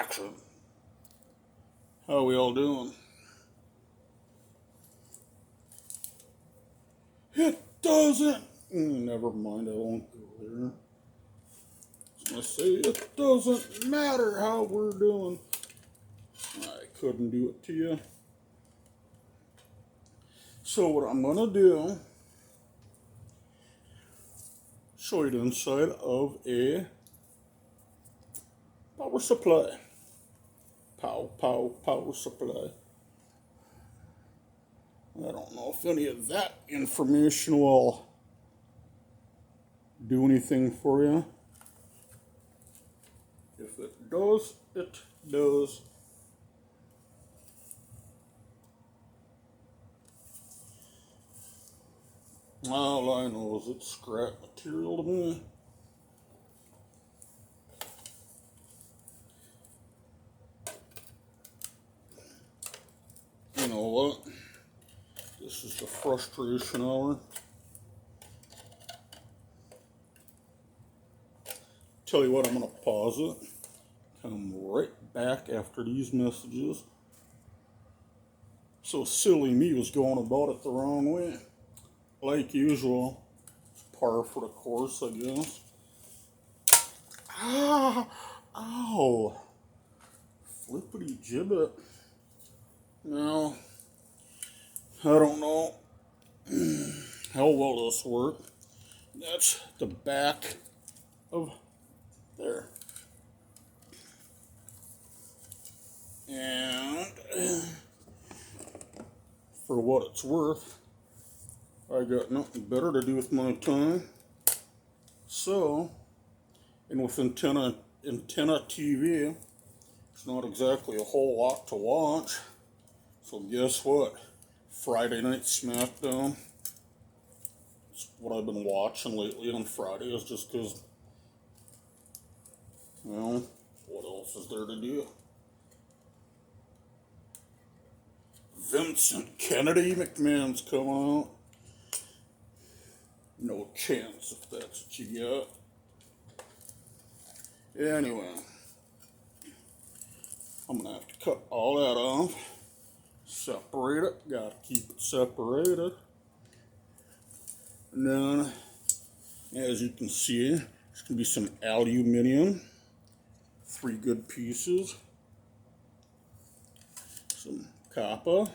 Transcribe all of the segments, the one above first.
action. How we all doing? It doesn't. Never mind, I won't go there. I was gonna say it doesn't matter how we're doing. I couldn't do it to you. So what I'm gonna do, show you the inside of a power supply. Power supply. I don't know if any of that information will do anything for you. If it does, it does. All I know is it's scrap material to me. You know what? This is the frustration hour. Tell you what, I'm going to pause it. Come right back after these messages. So silly me was going about it the wrong way. Like usual. Par for the course, I guess. Ah! Ow! Flippity gibbet. Now, I don't know how well this works. That's the back of there. And for what it's worth, I got nothing better to do with my time. So, and with antenna TV, it's not exactly a whole lot to watch. So guess what? Friday Night SmackDown. It's what I've been watching lately on Fridays just because, well, what else is there to do? Vincent Kennedy McMahon's coming out. No chance if that's what you got. Anyway, I'm going to have to cut all that off. Separate it. Gotta keep it separated. And then, as you can see, there's going to be some aluminum. 3 good pieces. Some copper.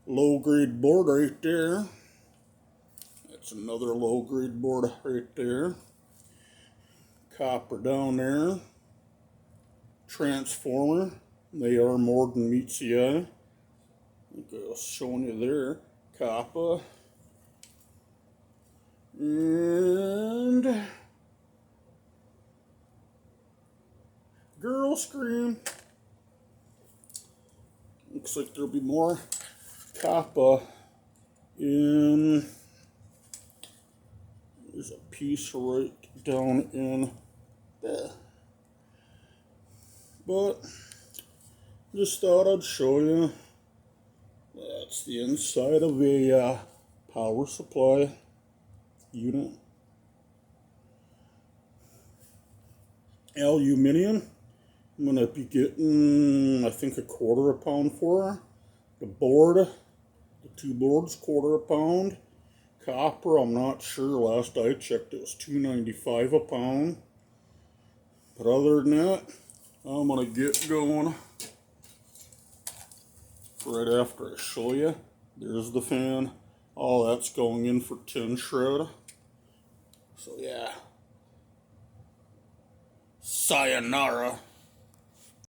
Low-grade board right there. That's another low-grade board right there. Copper down there. Transformer. They are more than meets the eye. I think I was showing you there. Copper. And girl scream. Looks like there'll be more copper in. There's a piece right down in there. But just thought I'd show you. That's the inside of a power supply unit. Aluminum. I'm going to be getting, I think, $1/4 pound for her. The board, the 2 boards, $1/4 pound. Copper, I'm not sure. Last I checked, it was $2.95 a pound. But other than that, I'm going to get going. Right after I show you, there's the fan. All that's going in for tin shred. So yeah. Sayonara.